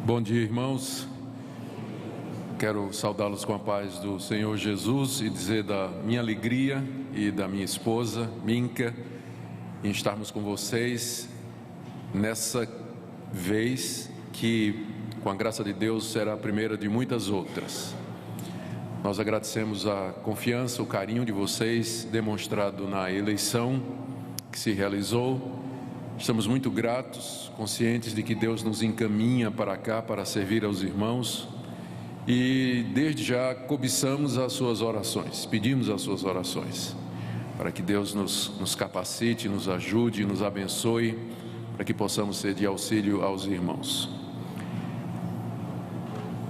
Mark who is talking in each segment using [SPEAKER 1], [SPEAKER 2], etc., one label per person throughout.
[SPEAKER 1] Bom dia, irmãos. Quero saudá-los com a paz do Senhor Jesus e dizer da minha alegria e da minha esposa, Minka, em estarmos com vocês nessa vez que, com a graça de Deus, será a primeira de muitas outras. Nós agradecemos a confiança, o carinho de vocês demonstrado na eleição que se realizou. Estamos muito gratos, conscientes de que Deus nos encaminha para cá para servir aos irmãos e desde já cobiçamos as suas orações, pedimos as suas orações para que Deus nos capacite, nos ajude, nos abençoe, para que possamos ser de auxílio aos irmãos.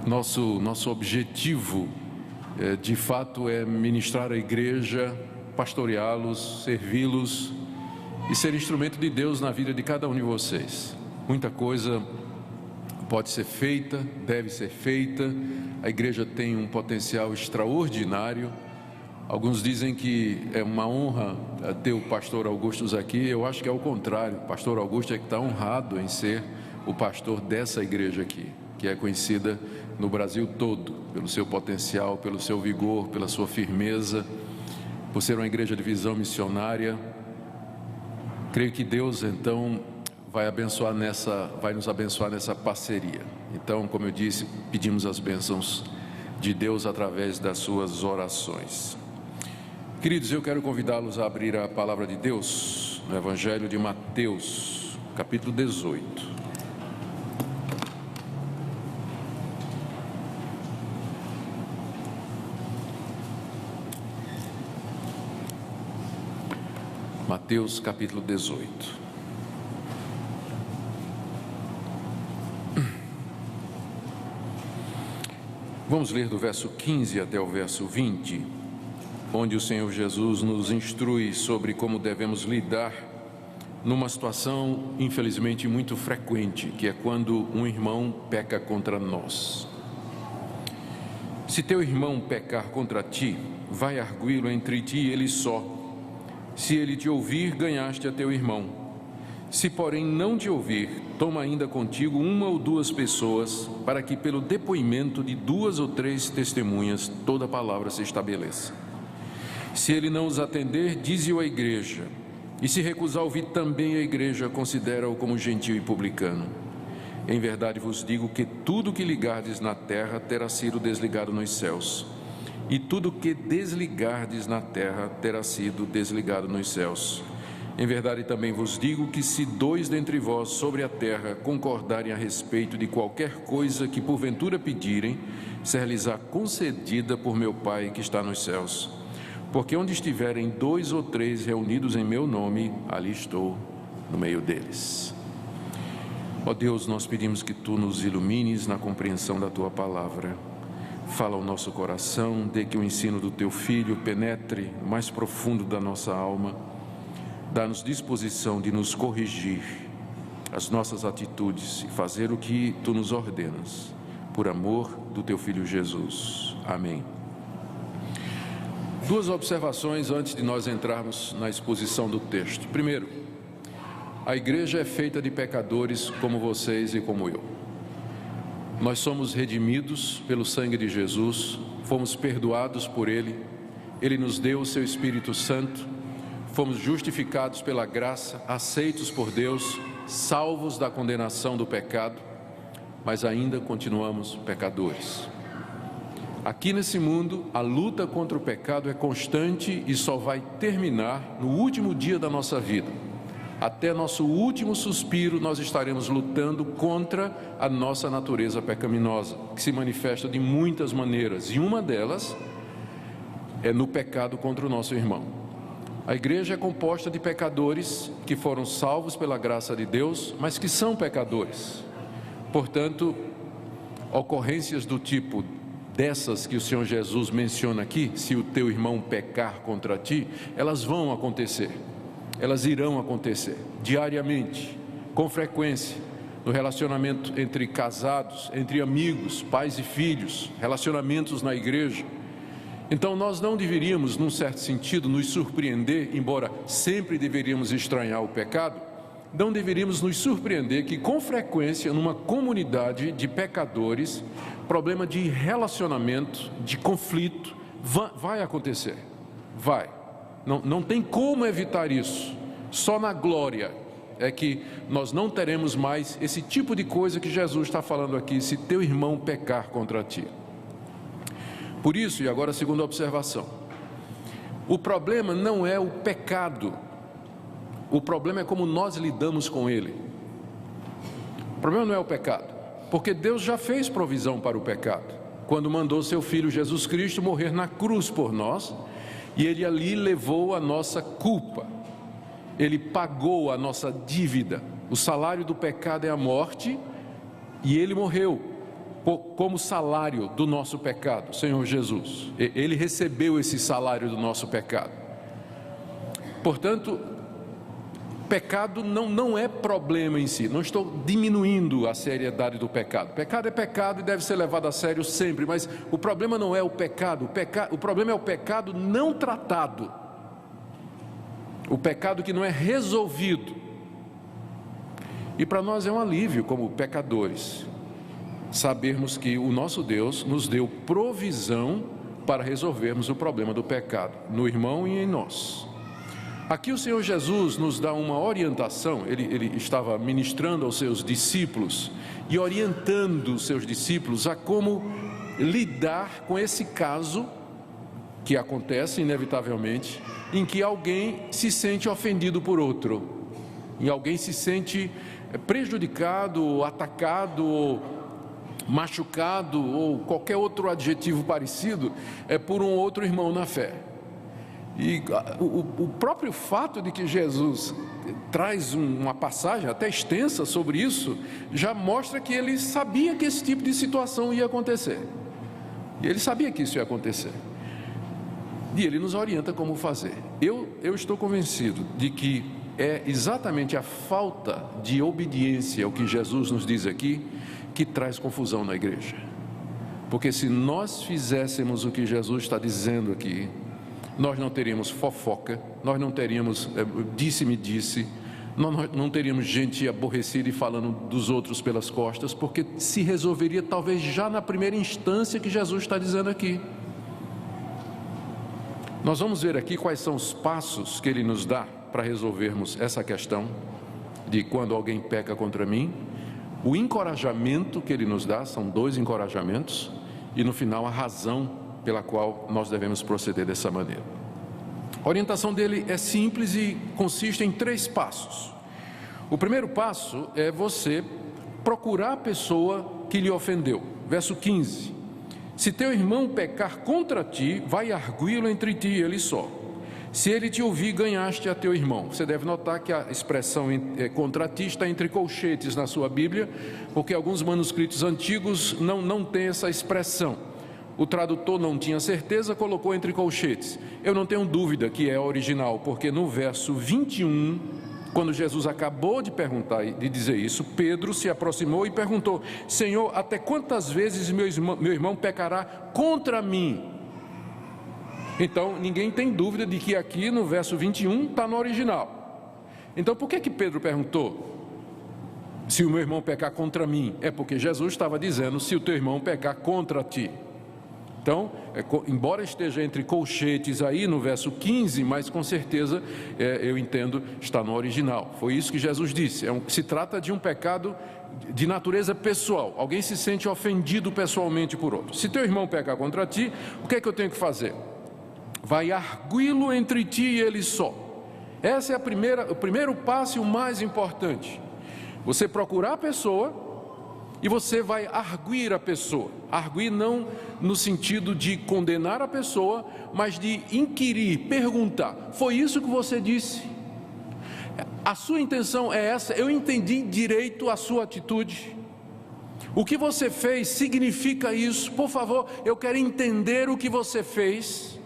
[SPEAKER 1] Nosso objetivo, de fato, é ministrar a igreja, pastoreá-los, servi-los e ser instrumento de Deus na vida de cada um de vocês. Muita coisa pode ser feita, deve ser feita. A igreja tem um potencial extraordinário. Alguns dizem que é uma honra ter o pastor Augusto aqui. Eu acho que é o contrário. O pastor Augusto é que está honrado em ser o pastor dessa igreja aqui, que é conhecida no Brasil todo pelo seu potencial, pelo seu vigor, pela sua firmeza, por ser uma igreja de visão missionária. Creio que Deus, então, vai nos abençoar nessa parceria. Então, como eu disse, pedimos as bênçãos de Deus através das suas orações. Queridos, eu quero convidá-los a abrir a palavra de Deus no Evangelho de Mateus, capítulo 18. Mateus capítulo 18. Vamos ler do verso 15 até o verso 20, onde o Senhor Jesus nos instrui sobre como devemos lidar numa situação, infelizmente, muito frequente, que é quando um irmão peca contra nós. Se teu irmão pecar contra ti, vai arguí-lo entre ti e ele só. Se ele te ouvir, ganhaste a teu irmão. Se, porém, não te ouvir, toma ainda contigo uma ou duas pessoas, para que pelo depoimento de 2 ou 3 testemunhas toda a palavra se estabeleça. Se ele não os atender, dize-o à igreja. E se recusar ouvir também a igreja, considera-o como gentio e publicano. Em verdade vos digo que tudo que ligardes na terra terá sido desligado nos céus. E tudo que desligardes na terra terá sido desligado nos céus. Em verdade também vos digo que se 2 dentre vós sobre a terra concordarem a respeito de qualquer coisa que porventura pedirem, ser-lhes-á concedida por meu Pai que está nos céus. Porque onde estiverem 2 ou 3 reunidos em meu nome, ali estou no meio deles. Ó Deus, nós pedimos que Tu nos ilumines na compreensão da Tua palavra. Fala ao nosso coração, dê que o ensino do Teu Filho penetre no mais profundo da nossa alma. Dá-nos disposição de nos corrigir as nossas atitudes e fazer o que Tu nos ordenas, por amor do Teu Filho Jesus. Amém. 2 observações antes de nós entrarmos na exposição do texto. Primeiro, a igreja é feita de pecadores como vocês e como eu. Nós somos redimidos pelo sangue de Jesus, fomos perdoados por Ele, Ele nos deu o Seu Espírito Santo, fomos justificados pela graça, aceitos por Deus, salvos da condenação do pecado, mas ainda continuamos pecadores. Aqui nesse mundo, a luta contra o pecado é constante e só vai terminar no último dia da nossa vida. Até nosso último suspiro, nós estaremos lutando contra a nossa natureza pecaminosa, que se manifesta de muitas maneiras, e uma delas é no pecado contra o nosso irmão. A igreja é composta de pecadores que foram salvos pela graça de Deus, mas que são pecadores. Portanto, ocorrências do tipo dessas que o Senhor Jesus menciona aqui, se o teu irmão pecar contra ti, elas vão acontecer. Elas irão acontecer diariamente, com frequência, no relacionamento entre casados, entre amigos, pais e filhos, relacionamentos na igreja. Então nós não deveríamos, num certo sentido, nos surpreender, embora sempre deveríamos estranhar o pecado, não deveríamos nos surpreender que, com frequência, numa comunidade de pecadores, problema de relacionamento, de conflito, vai acontecer. Vai. Não tem como evitar isso. Só na glória é que nós não teremos mais esse tipo de coisa que Jesus está falando aqui, se teu irmão pecar contra ti. Por isso, e agora a segunda observação, o problema não é o pecado, o problema é como nós lidamos com ele. O problema não é o pecado, porque Deus já fez provisão para o pecado, quando mandou seu Filho Jesus Cristo morrer na cruz por nós, e Ele ali levou a nossa culpa, Ele pagou a nossa dívida. O salário do pecado é a morte, e Ele morreu como salário do nosso pecado, Senhor Jesus. Ele recebeu esse salário do nosso pecado. Portanto, pecado não é problema em si. Não estou diminuindo a seriedade do pecado. Pecado é pecado e deve ser levado a sério sempre, mas o problema não é o pecado. O problema é o pecado não tratado, o pecado que não é resolvido. E para nós é um alívio, como pecadores, sabermos que o nosso Deus nos deu provisão para resolvermos o problema do pecado, no irmão e em nós. Aqui o Senhor Jesus nos dá uma orientação. Ele estava ministrando aos seus discípulos e orientando os seus discípulos a como lidar com esse caso que acontece inevitavelmente, em que alguém se sente ofendido por outro, e alguém se sente prejudicado, atacado, machucado ou qualquer outro adjetivo parecido por um outro irmão na fé. E o próprio fato de que Jesus traz uma passagem até extensa sobre isso, já mostra que ele sabia que esse tipo de situação ia acontecer. E ele sabia que isso ia acontecer. E ele nos orienta como fazer. Eu estou convencido de que é exatamente a falta de obediência ao que Jesus nos diz aqui que traz confusão na igreja. Porque se nós fizéssemos o que Jesus está dizendo aqui, nós não teríamos fofoca, nós não teríamos disse-me-disse, nós não teríamos gente aborrecida e falando dos outros pelas costas, porque se resolveria talvez já na primeira instância que Jesus está dizendo aqui. Nós vamos ver aqui quais são os passos que Ele nos dá para resolvermos essa questão de quando alguém peca contra mim, o encorajamento que Ele nos dá, são 2 encorajamentos, e no final a razão pela qual nós devemos proceder dessa maneira. A orientação dele é simples e consiste em 3 passos. O primeiro passo é você procurar a pessoa que lhe ofendeu. Verso 15: se teu irmão pecar contra ti, vai arguí-lo entre ti e ele só. Se ele te ouvir, ganhaste a teu irmão. Você deve notar que a expressão contra ti está entre colchetes na sua Bíblia, porque alguns manuscritos antigos não têm essa expressão. O tradutor não tinha certeza, colocou entre colchetes. Eu não tenho dúvida que é original, porque no verso 21, quando Jesus acabou de perguntar e de dizer isso, Pedro se aproximou e perguntou: Senhor, até quantas vezes meu irmão pecará contra mim? Então, ninguém tem dúvida de que aqui no verso 21 está no original. Então, por que Pedro perguntou se o meu irmão pecar contra mim? É porque Jesus estava dizendo: se o teu irmão pecar contra ti. Então, embora esteja entre colchetes aí no verso 15, mas com certeza, eu entendo, está no original. Foi isso que Jesus disse. Se trata de um pecado de natureza pessoal. Alguém se sente ofendido pessoalmente por outro. Se teu irmão pecar contra ti, o que é que eu tenho que fazer? Vai arguí-lo entre ti e ele só. Esse é o primeiro passo e o mais importante. Você procurar a pessoa e você vai arguir a pessoa. Arguir não no sentido de condenar a pessoa, mas de inquirir, perguntar: foi isso que você disse? A sua intenção é essa? Eu entendi direito a sua atitude? O que você fez significa isso? Por favor, eu quero entender o que você fez,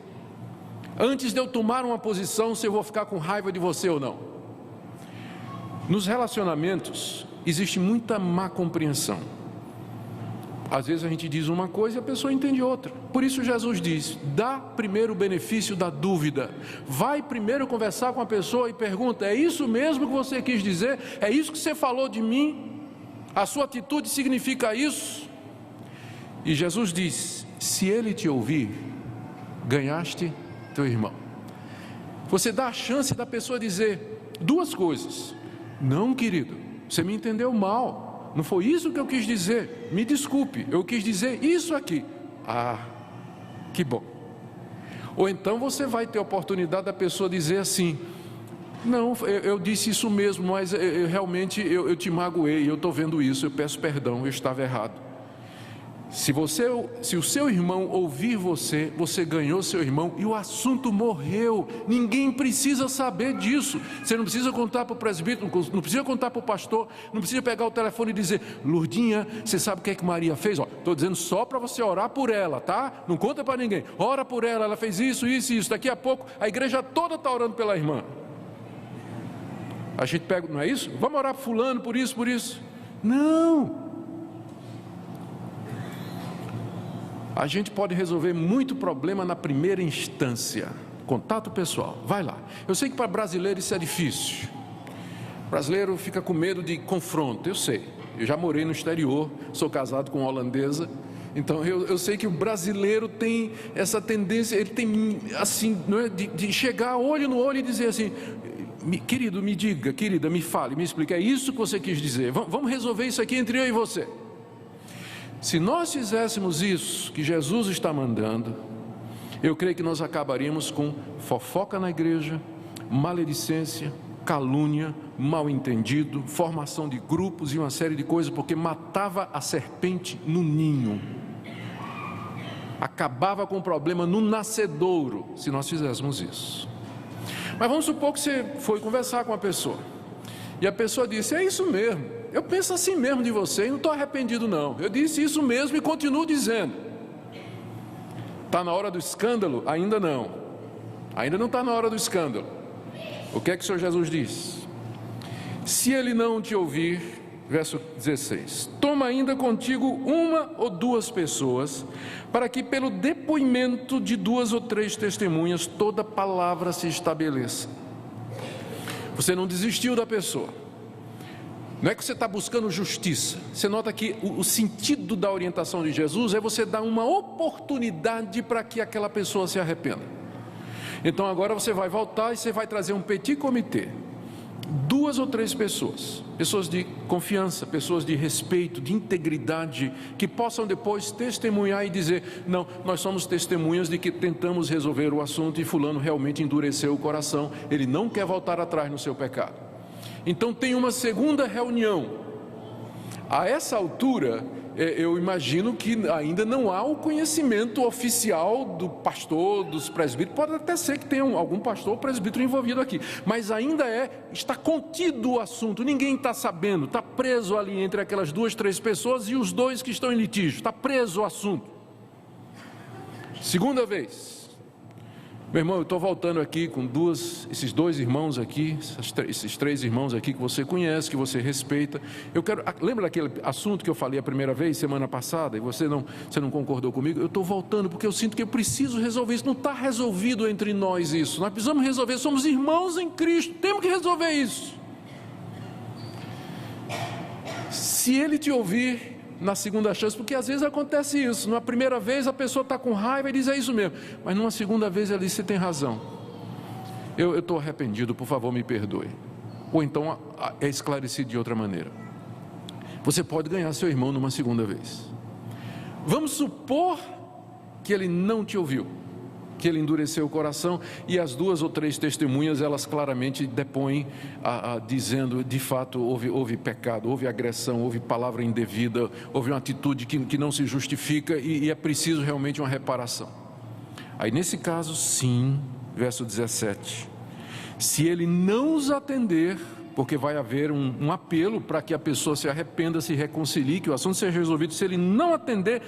[SPEAKER 1] antes de eu tomar uma posição se eu vou ficar com raiva de você ou não. Nos relacionamentos existe muita má compreensão. Às vezes a gente diz uma coisa e a pessoa entende outra. Por isso Jesus diz: dá primeiro o benefício da dúvida. Vai primeiro conversar com a pessoa e pergunta: é isso mesmo que você quis dizer? É isso que você falou de mim? A sua atitude significa isso? E Jesus diz: se ele te ouvir, ganhaste teu irmão. Você dá a chance da pessoa dizer duas coisas: não, querido, você me entendeu mal. Não foi isso que eu quis dizer, me desculpe, eu quis dizer isso aqui. Ah, que bom. Ou então você vai ter a oportunidade da pessoa dizer assim: não, eu disse isso mesmo, mas realmente eu te magoei, eu estou vendo isso, eu peço perdão, eu estava errado. Se o seu irmão ouvir você, você ganhou seu irmão e o assunto morreu. Ninguém precisa saber disso. Você não precisa contar para o presbítero, não precisa contar para o pastor, não precisa pegar o telefone e dizer: Lourdinha, você sabe o que é que Maria fez? Estou dizendo só para você orar por ela, tá? Não conta para ninguém. Ora por ela, ela fez isso, isso e isso. Daqui a pouco a igreja toda está orando pela irmã. A gente pega, não é isso? Vamos orar por fulano, por isso, por isso. Não. A gente pode resolver muito problema na primeira instância. Contato pessoal, vai lá. Eu sei que para brasileiro isso é difícil. O brasileiro fica com medo de confronto, eu sei. Eu já morei no exterior, sou casado com uma holandesa. Então eu sei que o brasileiro tem essa tendência, ele tem assim, não é, de chegar olho no olho e dizer assim: querido, me diga, querida, me fale, me explique, é isso que você quis dizer. Vamos resolver isso aqui entre eu e você. Se nós fizéssemos isso que Jesus está mandando, eu creio que nós acabaríamos com fofoca na igreja, maledicência, calúnia, mal entendido, formação de grupos e uma série de coisas, porque matava a serpente no ninho, acabava com o problema no nascedouro, se nós fizéssemos isso. Mas vamos supor que você foi conversar com a pessoa e a pessoa disse: é isso mesmo, eu penso assim mesmo de você e não estou arrependido não, eu disse isso mesmo e continuo dizendo. Está na hora do escândalo? Ainda não está na hora do escândalo. O que é que o Senhor Jesus diz? Se ele não te ouvir, verso 16: toma ainda contigo uma ou duas pessoas, para que pelo depoimento de duas ou três testemunhas toda palavra se estabeleça. Você não desistiu da pessoa. Não é que você está buscando justiça. Você nota que o sentido da orientação de Jesus é você dar uma oportunidade para que aquela pessoa se arrependa. Então agora você vai voltar e você vai trazer um petit comitê. Duas ou três pessoas, pessoas de confiança, pessoas de respeito, de integridade, que possam depois testemunhar e dizer: não, nós somos testemunhas de que tentamos resolver o assunto e fulano realmente endureceu o coração, ele não quer voltar atrás no seu pecado. Então tem uma segunda reunião. A essa altura, eu imagino que ainda não há o conhecimento oficial do pastor, dos presbíteros. Pode até ser que tenha algum pastor ou presbítero envolvido aqui, mas ainda está contido o assunto, ninguém está sabendo, está preso ali entre aquelas duas, três pessoas e os dois que estão em litígio, está preso o assunto. Segunda vez: meu irmão, eu estou voltando aqui com esses dois irmãos aqui, esses três irmãos aqui que você conhece, que você respeita. Lembra daquele assunto que eu falei a primeira vez, semana passada, e você não concordou comigo? Eu estou voltando porque eu sinto que eu preciso resolver isso. Não está resolvido entre nós isso. Nós precisamos resolver, somos irmãos em Cristo, temos que resolver isso. Se ele te ouvir na segunda chance, porque às vezes acontece isso, na primeira vez a pessoa está com raiva e diz: é isso mesmo, mas numa segunda vez ela diz: você tem razão, eu estou arrependido, por favor me perdoe. Ou então é esclarecido de outra maneira. Você pode ganhar seu irmão numa segunda vez. Vamos supor que ele não te ouviu, que ele endureceu o coração, e as duas ou três testemunhas, elas claramente depõem, dizendo: de fato houve pecado, houve agressão, houve palavra indevida, houve uma atitude que não se justifica e é preciso realmente uma reparação. Aí nesse caso, sim, verso 17: se ele não os atender, porque vai haver um apelo para que a pessoa se arrependa, se reconcilie, que o assunto seja resolvido. Se ele não atender,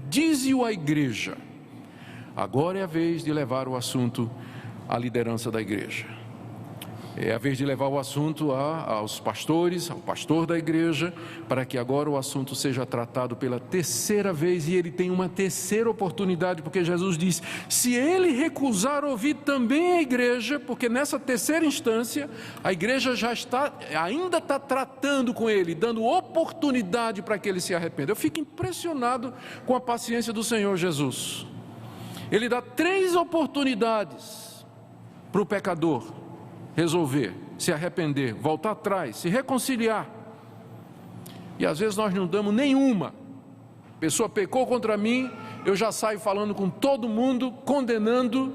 [SPEAKER 1] dize-o à igreja. Agora é a vez de levar o assunto à liderança da igreja. É a vez de levar o assunto aos pastores, ao pastor da igreja, para que agora o assunto seja tratado pela terceira vez, e ele tem uma terceira oportunidade, porque Jesus diz: se ele recusar ouvir também a igreja, porque nessa terceira instância, a igreja ainda está tratando com ele, dando oportunidade para que ele se arrependa. Eu fico impressionado com a paciência do Senhor Jesus. Ele dá 3 oportunidades para o pecador resolver, se arrepender, voltar atrás, se reconciliar. E às vezes nós não damos nenhuma. A pessoa pecou contra mim, eu já saio falando com todo mundo, condenando,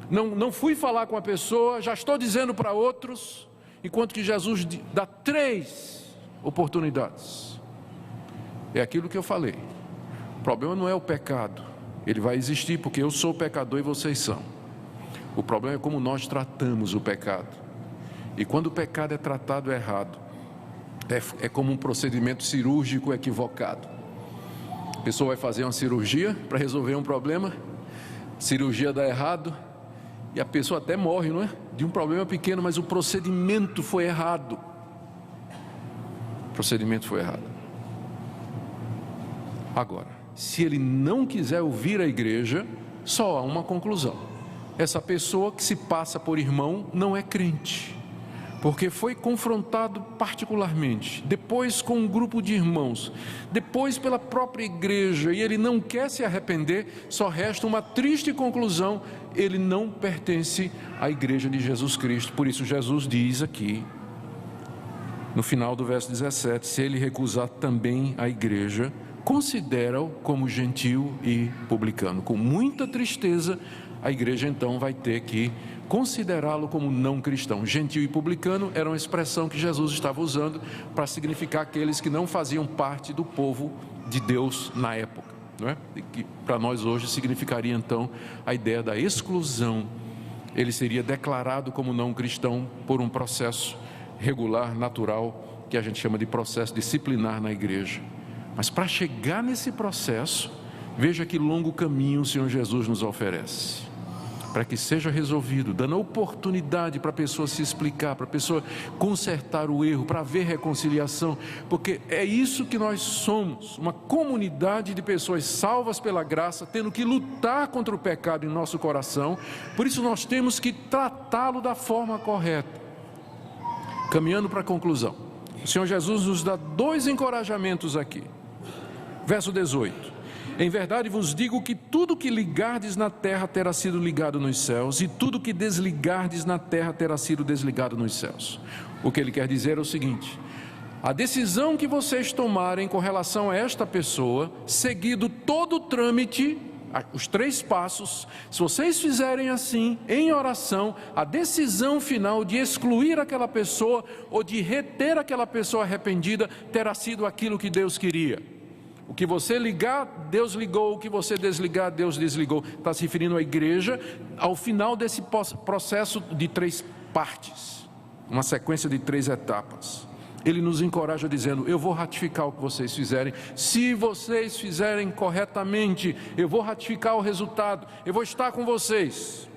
[SPEAKER 1] não fui falar com a pessoa, já estou dizendo para outros, enquanto que Jesus dá 3 oportunidades. É aquilo que eu falei. O problema não é o pecado, ele vai existir porque eu sou pecador e vocês são. O problema é como nós tratamos o pecado. E quando o pecado é tratado errado, é como um procedimento cirúrgico equivocado. A pessoa vai fazer uma cirurgia para resolver um problema, cirurgia dá errado, e a pessoa até morre, não é? De um problema pequeno, mas o procedimento foi errado. O procedimento foi errado. Agora, se ele não quiser ouvir a igreja, só há uma conclusão: essa pessoa que se passa por irmão não é crente, porque foi confrontado particularmente, depois com um grupo de irmãos, depois pela própria igreja, e ele não quer se arrepender. Só resta uma triste conclusão: ele não pertence à igreja de Jesus Cristo. Por isso Jesus diz aqui, no final do verso 17, se ele recusar também a igreja, considera-o como gentil e publicano. Com muita tristeza, a igreja então vai ter que considerá-lo como não cristão. Gentil e publicano era uma expressão que Jesus estava usando para significar aqueles que não faziam parte do povo de Deus na época, não é? E que para nós hoje significaria então a ideia da exclusão. Ele seria declarado como não cristão por um processo regular, natural, que a gente chama de processo disciplinar na igreja. Mas para chegar nesse processo, veja que longo caminho o Senhor Jesus nos oferece, para que seja resolvido, dando a oportunidade para a pessoa se explicar, para a pessoa consertar o erro, para haver reconciliação, porque é isso que nós somos, uma comunidade de pessoas salvas pela graça, tendo que lutar contra o pecado em nosso coração. Por isso nós temos que tratá-lo da forma correta. Caminhando para a conclusão, o Senhor Jesus nos dá 2 encorajamentos aqui. Verso 18: em verdade vos digo que tudo que ligardes na terra terá sido ligado nos céus, e tudo que desligardes na terra terá sido desligado nos céus. O que ele quer dizer é o seguinte: a decisão que vocês tomarem com relação a esta pessoa, seguido todo o trâmite, os 3 passos, se vocês fizerem assim, em oração, a decisão final de excluir aquela pessoa ou de reter aquela pessoa arrependida terá sido aquilo que Deus queria. O que você ligar, Deus ligou. O que você desligar, Deus desligou. Está se referindo à igreja, ao final desse processo de 3 partes, uma sequência de 3 etapas. Ele nos encoraja dizendo: eu vou ratificar o que vocês fizerem. Se vocês fizerem corretamente, eu vou ratificar o resultado, eu vou estar com vocês.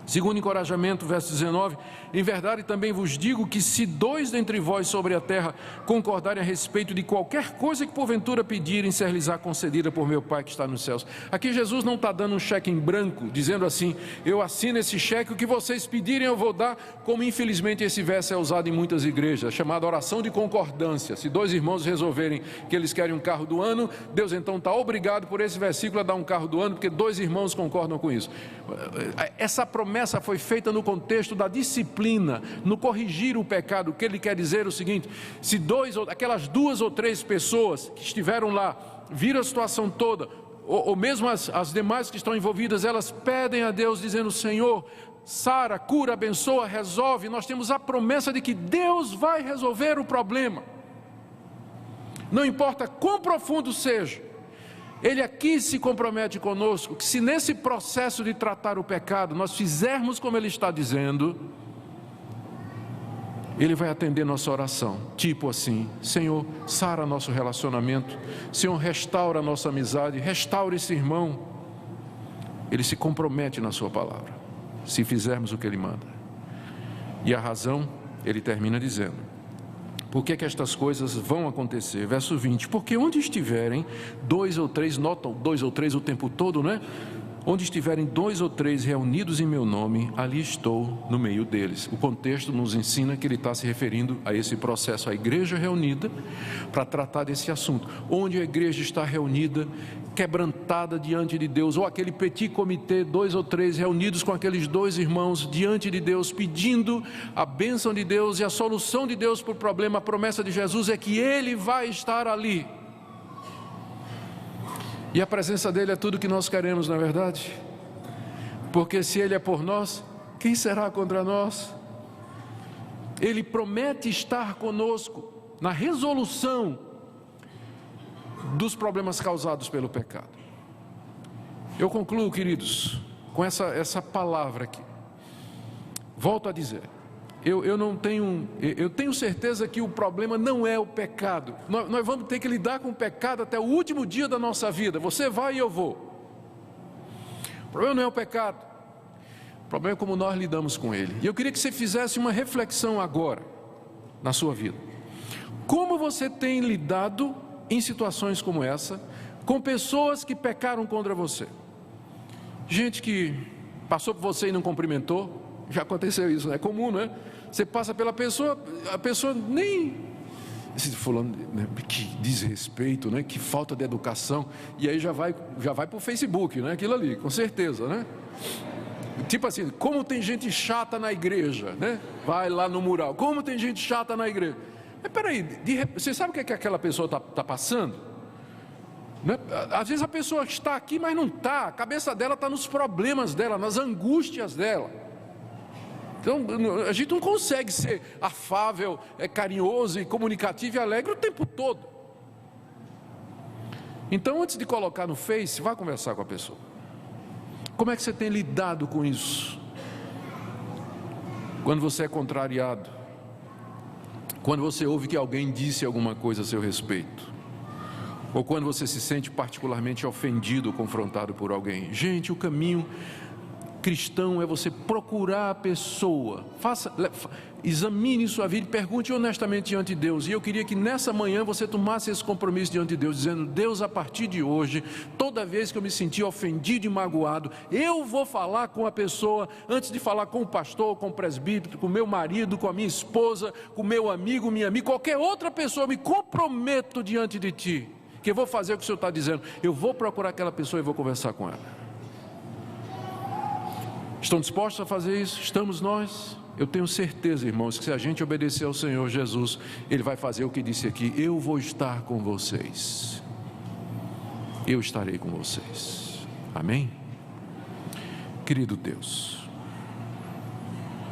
[SPEAKER 1] Segundo encorajamento, verso 19: em verdade também vos digo que se 2 dentre vós sobre a terra concordarem a respeito de qualquer coisa que porventura pedirem, ser-lhes-á concedida por meu Pai que está nos céus. Aqui Jesus não está dando um cheque em branco, dizendo assim: eu assino esse cheque, o que vocês pedirem eu vou dar, como infelizmente esse verso é usado em muitas igrejas, chamada oração de concordância. Se 2 irmãos resolverem que eles querem um carro do ano, Deus então está obrigado por esse versículo a dar um carro do ano, porque 2 irmãos concordam com isso. Essa promessa foi feita no contexto da disciplina, no corrigir o pecado. O que ele quer dizer é o seguinte: se aquelas 2 ou 3 pessoas que estiveram lá, viram a situação toda, ou mesmo as demais que estão envolvidas, elas pedem a Deus dizendo: Senhor, sara, cura, abençoa, resolve. Nós temos a promessa de que Deus vai resolver o problema, não importa quão profundo seja. Ele aqui se compromete conosco, que se nesse processo de tratar o pecado, nós fizermos como ele está dizendo, ele vai atender nossa oração, tipo assim: Senhor, sara nosso relacionamento, Senhor, restaura nossa amizade, restaura esse irmão. Ele se compromete na sua palavra, se fizermos o que ele manda. E a razão, ele termina dizendo: por que estas coisas vão acontecer? Verso 20: porque onde estiverem 2 ou 3, notam 2 ou 3 o tempo todo, né? Onde estiverem 2 ou 3 reunidos em meu nome, ali estou no meio deles. O contexto nos ensina que ele está se referindo a esse processo, a igreja reunida, para tratar desse assunto. Onde a igreja está reunida, quebrantada diante de Deus, ou aquele petit comité, 2 ou 3 reunidos com aqueles 2 irmãos diante de Deus, pedindo a bênção de Deus e a solução de Deus para o problema. A promessa de Jesus é que Ele vai estar ali. E a presença dele é tudo que nós queremos, não é verdade? Porque se Ele é por nós, quem será contra nós? Ele promete estar conosco na resolução dos problemas causados pelo pecado. Eu concluo, queridos, com essa palavra aqui. Volto a dizer, eu tenho certeza que o problema não é o pecado. Nós vamos ter que lidar com o pecado até o último dia da nossa vida. Você vai e eu vou. O problema não é o pecado. O problema é como nós lidamos com ele. E eu queria que você fizesse uma reflexão agora, na sua vida. Como você tem lidado em situações como essa, com pessoas que pecaram contra você? Gente que passou por você e não cumprimentou. Já aconteceu isso, né? É comum, né? Você passa pela pessoa, a pessoa nem... Esse fulano, né? Que desrespeito, né? Que falta de educação. E aí já vai para o Facebook, né? Aquilo ali, com certeza, né? Tipo assim, como tem gente chata na igreja, né? Vai lá no mural, como tem gente chata na igreja. Mas peraí, você sabe o que aquela pessoa está passando? Né? Às vezes a pessoa está aqui, mas não está. A cabeça dela está nos problemas dela, nas angústias dela. Então a gente não consegue ser afável, carinhoso e comunicativo e alegre o tempo todo. Então, antes de colocar no Face, vá conversar com a pessoa. Como é que você tem lidado com isso? Quando você é contrariado, quando você ouve que alguém disse alguma coisa a seu respeito, ou quando você se sente particularmente ofendido ou confrontado por alguém. Gente, o caminho cristão é você procurar a pessoa, examine sua vida e pergunte honestamente diante de Deus. E eu queria que nessa manhã você tomasse esse compromisso diante de Deus, dizendo: Deus, a partir de hoje, toda vez que eu me sentir ofendido e magoado, eu vou falar com a pessoa, antes de falar com o pastor, com o presbítero, com o meu marido, com a minha esposa, com o meu amigo, minha amiga, qualquer outra pessoa, eu me comprometo diante de Ti, que eu vou fazer o que o Senhor está dizendo. Eu vou procurar aquela pessoa e vou conversar com ela. Estão dispostos a fazer isso? Estamos nós? Eu tenho certeza, irmãos, que se a gente obedecer ao Senhor Jesus, Ele vai fazer o que disse aqui: eu vou estar com vocês. Eu estarei com vocês. Amém? Querido Deus,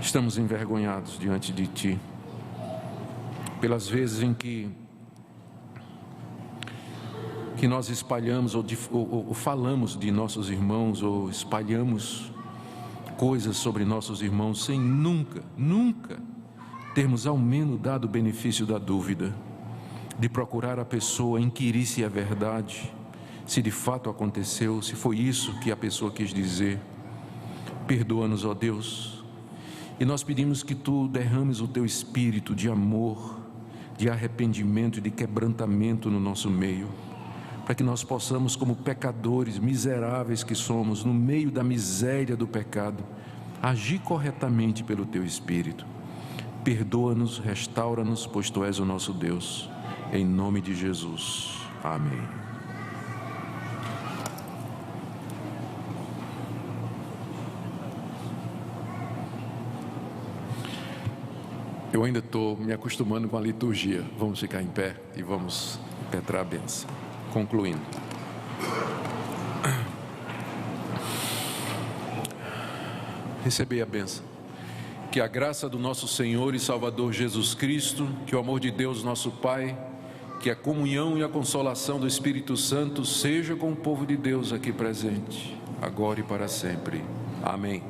[SPEAKER 1] estamos envergonhados diante de Ti, pelas vezes em que nós espalhamos ou falamos de nossos irmãos, ou espalhamos coisas sobre nossos irmãos sem nunca termos ao menos dado o benefício da dúvida, de procurar a pessoa, inquirir se é verdade, se de fato aconteceu, se foi isso que a pessoa quis dizer. Perdoa-nos, ó Deus, e nós pedimos que Tu derrames o Teu espírito de amor, de arrependimento e de quebrantamento no nosso meio, para que nós possamos, como pecadores miseráveis que somos, no meio da miséria do pecado, agir corretamente pelo Teu Espírito. Perdoa-nos, restaura-nos, pois Tu és o nosso Deus. Em nome de Jesus. Amém. Eu ainda estou me acostumando com a liturgia. Vamos ficar em pé e vamos impetrar a bênção. Concluindo, recebei a bênção. Que a graça do nosso Senhor e Salvador Jesus Cristo, que o amor de Deus nosso Pai, que a comunhão e a consolação do Espírito Santo seja com o povo de Deus aqui presente, agora e para sempre. Amém.